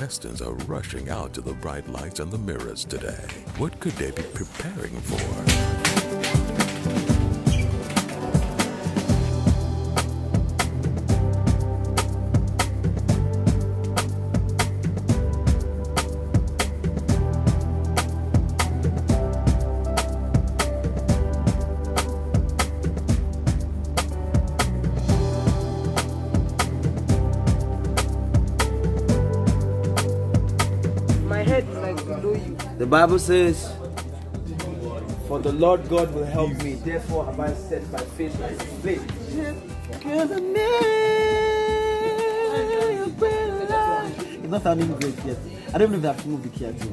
contestants are rushing out to the bright lights and the mirrors today. What could they be preparing for? The Bible says, "For the Lord God will help me, therefore have I set my face like a flame." It's not sounding great yet. I don't know if that movie here too.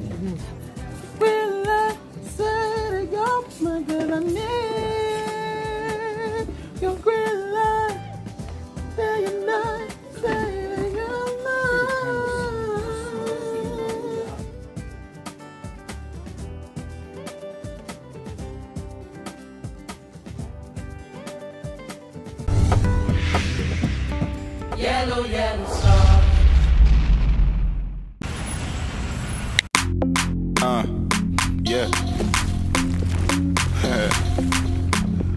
Yellow, yellow star. Yeah.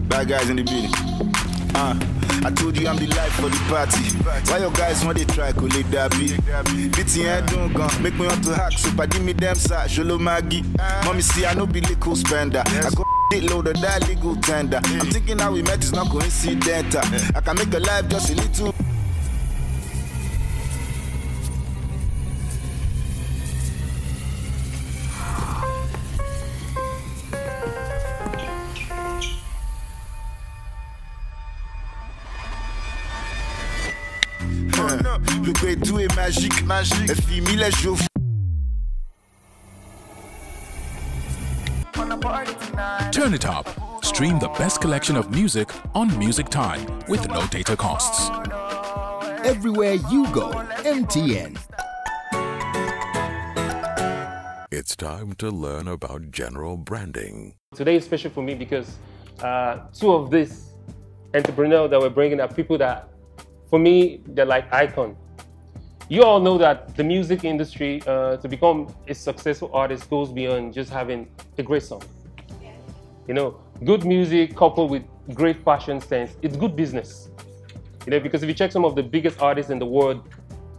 Bad guys in the building. I told you I'm the life for the party. Why your guys want to try to let that be? BTN don't go, make me want to hack. So I give me them side, Sholo Maggie. Mommy see I no be legal spender. I go loader that legal tender. I'm thinking how we met is not coincidental. I can make a life just a little. Le tout est magique, et fini les jours. Turn it up. Stream the best collection of music on Music Time with no data costs. Everywhere you go, MTN. It's time to learn about general branding. Today is special for me because two of these entrepreneurs that we're bringing are people that, for me, they're like icons. You all know that the music industry, to become a successful artist, goes beyond just having a great song. You know, good music coupled with great fashion sense, it's good business. You know, because if you check some of the biggest artists in the world,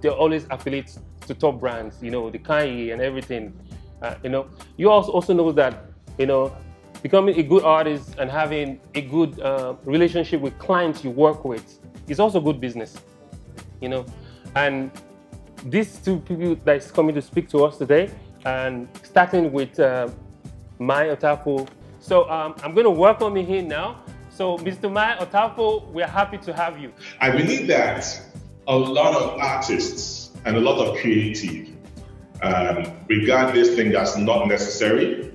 they're always affiliates to top brands, you know, the Kanye and everything. You know, you also know that, you know, becoming a good artist and having a good relationship with clients you work with is also good business, you know. And these two people that's coming to speak to us today, and starting with Mai Atafo. So I'm going to welcome you here now. So Mr. Mai Atafo, we're happy to have you. I believe that a lot of artists and a lot of creative regard this thing as not necessary.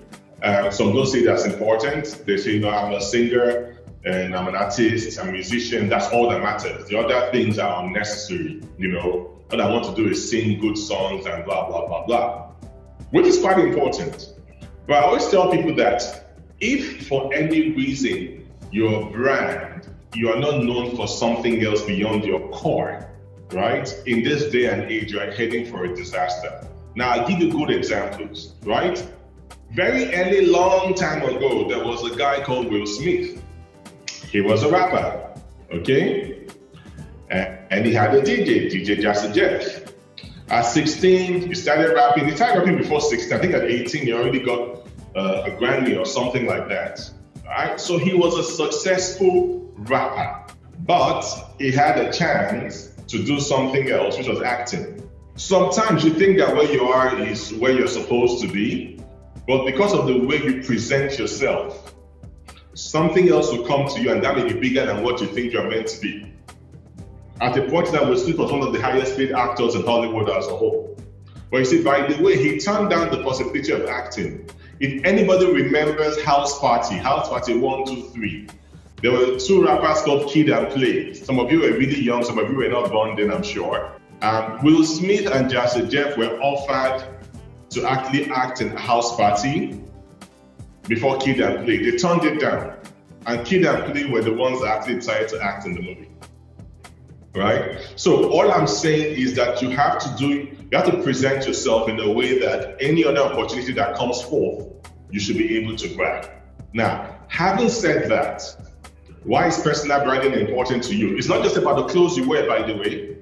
Some don't say that's important. They say, you know, I'm a singer and I'm an artist, I'm a musician, that's all that matters. The other things are unnecessary, you know. What I want to do is sing good songs and blah, blah, blah, blah, which is quite important. But I always tell people that if for any reason your brand, you are not known for something else beyond your core, right? In this day and age, you are heading for a disaster. Now, I'll give you good examples, right? Very early, long time ago, there was a guy called Will Smith. He was a rapper, okay? And he had a DJ Jazzy Jeff. At 16, he started rapping. He started rapping before 16. I think at 18, he already got a Grammy or something like that. Right? So he was a successful rapper, but he had a chance to do something else, which was acting. Sometimes you think that where you are is where you're supposed to be, but because of the way you present yourself, something else will come to you, and that may be bigger than what you think you're meant to be. At the point that Will Smith was one of the highest paid actors in Hollywood as a whole. But you see, by the way, he turned down the possibility of acting. If anybody remembers House Party 1, 2, 3, there were two rappers called Kid and Play. Some of you were really young, some of you were not born then, I'm sure. Will Smith and Jazzy Jeff were offered to actually act in House Party before Kid and Play. They turned it down. And Kid and Play were the ones that actually decided to act in the movie. right? So all I'm saying is that you have to present yourself in a way that any other opportunity that comes forth, you should be able to grab. Now, having said that, why is personal branding important to you? It's not just about the clothes you wear, by the way.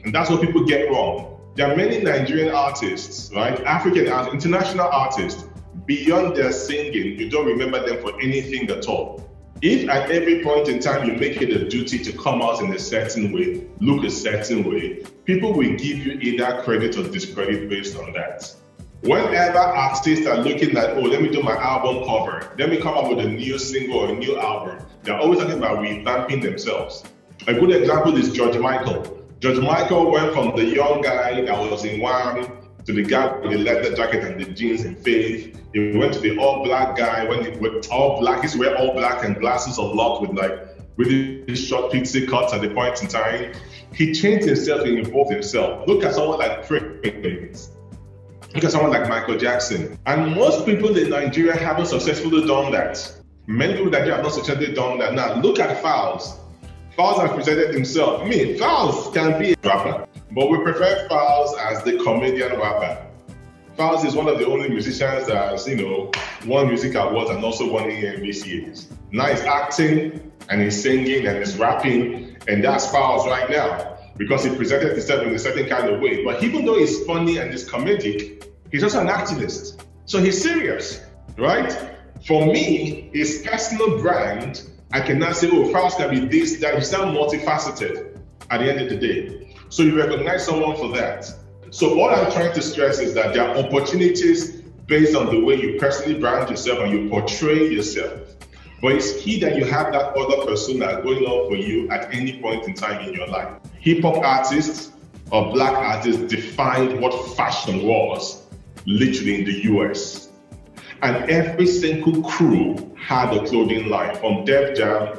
And that's what people get wrong. There are many Nigerian artists, right? African artists, international artists, beyond their singing, you don't remember them for anything at all. If at every point in time you make it a duty to come out in a certain way, look a certain way, people will give you either credit or discredit based on that. Whenever artists are looking at, oh, let me do my album cover, let me come up with a new single or a new album, they're always talking about revamping themselves. A good example is George Michael. George Michael went from the young guy that was in Wham to the guy with the leather jacket and the jeans in Faith. He went to the all-black guy. When he went all black, he's wear all black and glasses unlocked with like really short pixie cuts at the point in time. He changed himself and evolved himself. Look at someone like Prince. Look at someone like Michael Jackson. And most people in Nigeria haven't successfully done that. Many people in Nigeria have not successfully done that. Now, look at Fowles. Fowles has presented himself. I mean, Fowles can be a rapper, but we prefer Fowles as the comedian rapper. Fowles is one of the only musicians that has, won music awards and also won EMVCAs. Now he's acting and he's singing and he's rapping, and that's Fowles right now because he presented himself in a certain kind of way. But even though he's funny and he's comedic, he's also an activist. So he's serious, right? For me, his personal brand, I cannot say, oh, Fowles can be this, that. He's not multifaceted at the end of the day. So you recognize someone for that. So all I'm trying to stress is that there are opportunities based on the way you personally brand yourself and you portray yourself. But it's key that you have that other persona going on for you at any point in time in your life. Hip-hop artists or black artists defined what fashion was, literally in the US. And every single crew had a clothing line, from Def Jam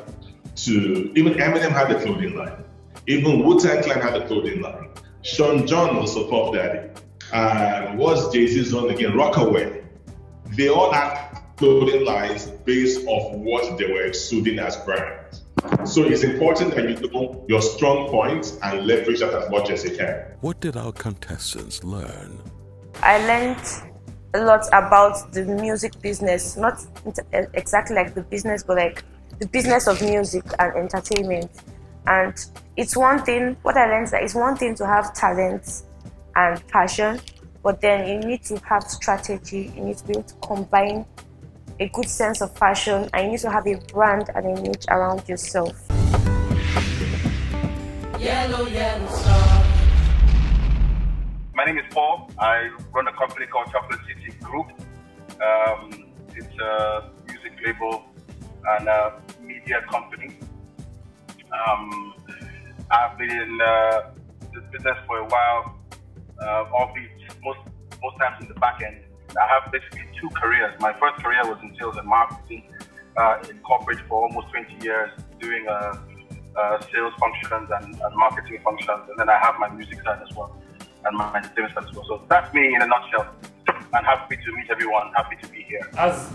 to even Eminem had a clothing line. Even Wu-Tang Clan had a clothing line. Sean John was a Puff Daddy. What's Jay-Z's on again? Rockaway. They all had clothing lines based off what they were exuding as brands. So it's important that you know your strong points and leverage that as much as you can. What did our contestants learn? I learned a lot about the music business, not exactly like the business, but like the business of music and entertainment. And it's one thing, what I learned is that it's one thing to have talent and passion, but then you need to have strategy, you need to be able to combine a good sense of fashion, and you need to have a brand and an image around yourself. YelloStar. My name is Paul. I run a company called Chocolate City Group. It's a music label and a media company. I've been in this business for a while, albeit most times in the back end. I have basically two careers. My first career was in sales and marketing in corporate for almost 20 years, doing sales functions and marketing functions. And then I have my music side as well and my entertainment side as well. So that's me in a nutshell. I'm happy to meet everyone, happy to be here. As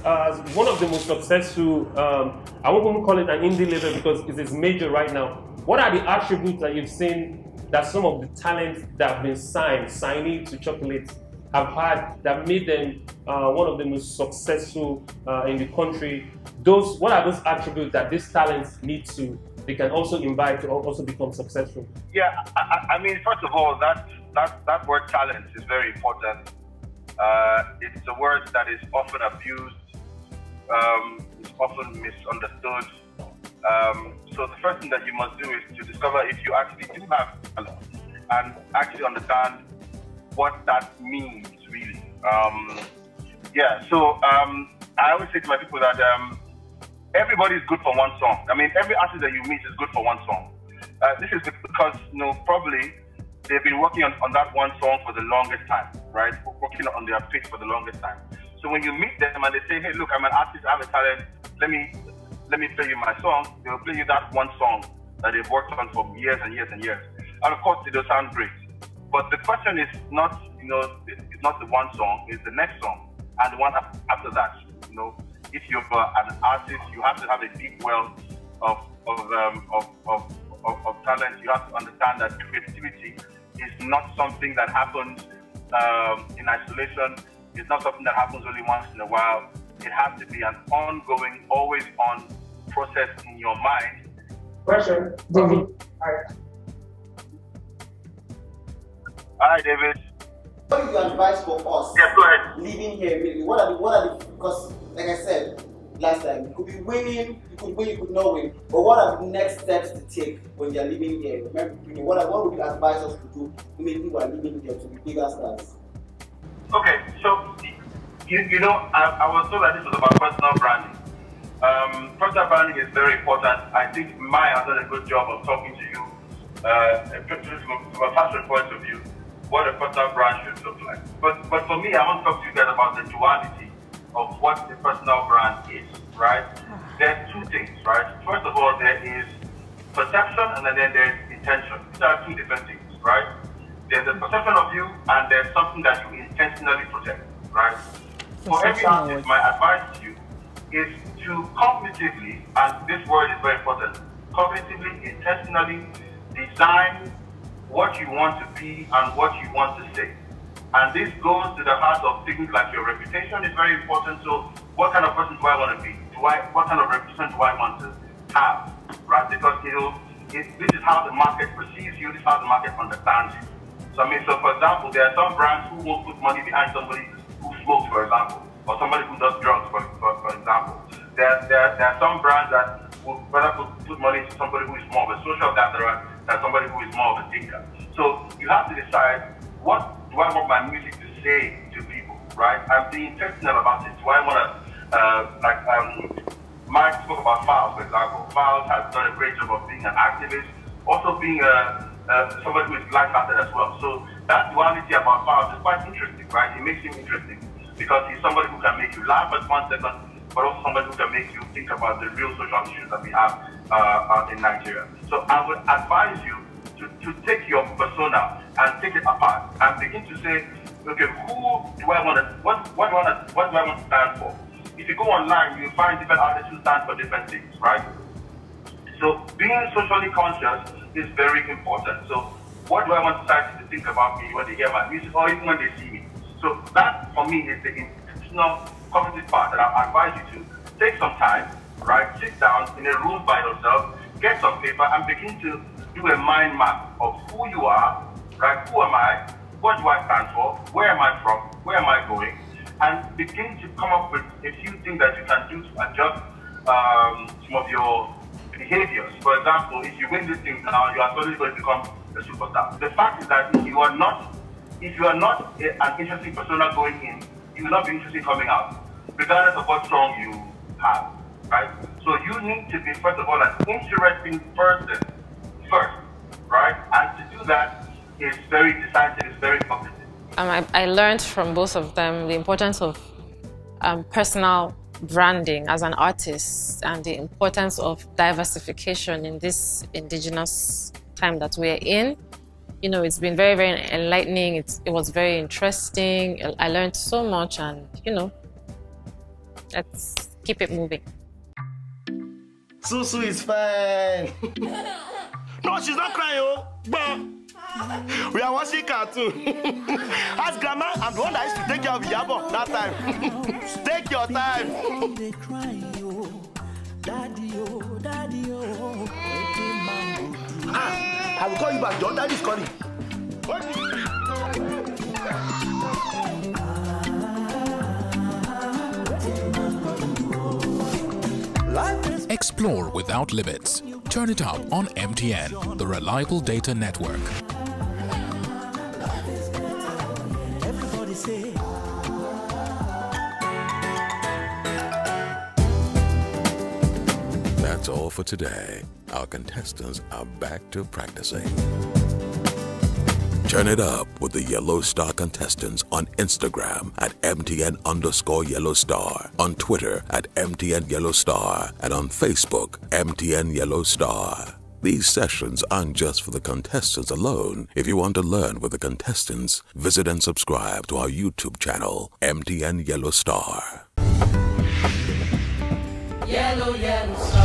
one of the most successful, I won't even call it an indie label because it is major right now. What are the attributes that you've seen that some of the talents that have been signing to Chocolate have had that made them one of the most successful in the country? What are those attributes that these talents they can also invite to also become successful? Yeah, I mean, first of all, that word talent is very important. It's a word that is often abused, it's often misunderstood. So the first thing that you must do is to discover if you actually do have talent and actually understand what that means, really. So I always say to my people that everybody is good for one song. I mean, every artist that you meet is good for one song. This is because, probably they've been working on that one song for the longest time, right? Working on their pitch for the longest time. So when you meet them and they say, hey, look, I'm an artist, I have a talent, let me play you my song, they'll play you that one song that they've worked on for years and years and years. And of course, it'll sound great. But the question is not, it's not the one song, it's the next song and the one after that. If you're an artist, you have to have a deep well of talent, you have to understand that creativity is not something that happens in isolation. It's not something that happens only once in a while. It has to be an ongoing, always on process in your mind. Question. David. Hi, David. What is your advice for us? Yes, go ahead. Living here, really? What are the, because like I said last time, you could be winning, you could win, you could not win. But what are the next steps to take when you're living here? Remember, what would you advise us to do to make people are living here to be bigger stars? Okay, so you know, I was told that this was about personal branding. Personal branding is very important. I think Mai has done a good job of talking to you from a fashion point of view, what a personal brand should look like. But for me, I want to talk to you guys about the duality of what a personal brand is, right? There are two things, right? First of all, there is perception and then there's intention. These are two different things, right? There's a perception of you and there's something that you intentionally protect, right? For every artist, my advice to you is to cognitively, and this word is very important, cognitively, intentionally design what you want to be and what you want to say. And this goes to the heart of things like your reputation is very important. So what kind of person do I want to be? What kind of reputation do I want to have? Right? Because this is how the market perceives you, this is how the market understands you. So for example, there are some brands who won't put money behind somebody who smokes, for example, or somebody who does drugs, for example. There are some brands that would rather put money into somebody who is more of a social gatherer than somebody who is more of a thinker. So you have to decide, what do I want my music to say to people, right? I'm being intentional about it. Do I want to, Mike spoke about Files, for example. Files has done a great job of being an activist, also being somebody who is light-hearted as well. So that duality about Files is quite interesting, right? It makes him interesting because he's somebody who can make you laugh at 1 second, but also somebody who can make you think about the real social issues that we have in Nigeria. So I would advise you to take your persona and take it apart and begin to say, okay, what do I want to stand for? If you go online, you find different artists who stand for different things, right? So being socially conscious is very important. So what do I want society to think about me when they hear my music or even when they see me? So that for me is the intentional cognitive part that I advise you to take some time, right? Sit down in a room by yourself, get some paper and begin to do a mind map of who you are, right? Who am I? What do I stand for? Where am I from? Where am I going? And begin to come up with a few things that you can do to adjust some of your behaviors. For example, if you win these things now, you are suddenly going to become a superstar. The fact is that if you are not an interesting persona going in, you will not be interesting coming out, regardless of what song you have, right? So you need to be, first of all, an interesting person first, right? And to do that is very decisive, it's very cognitive. I learned from both of them the importance of personal branding as an artist and the importance of diversification in this indigenous time that we're in. You know, it's been very, very enlightening. It was very interesting. I learned so much and, you know, let's keep it moving. Susu is fine. No, she's not crying, oh. But we are watching cartoon. Ask Grandma, I'm the one that used to take care of Yabo that time. Take your time. I will call you back. Your dad is calling. Explore without limits. Turn it up on MTN, the reliable data network. That's all for today. Our contestants are back to practicing. Turn it up with the YelloStar contestants on Instagram at MTN_YelloStar, on Twitter at MTN YelloStar, and on Facebook, MTN YelloStar. These sessions aren't just for the contestants alone. If you want to learn with the contestants, visit and subscribe to our YouTube channel, MTN YelloStar. Yellow, yellow star.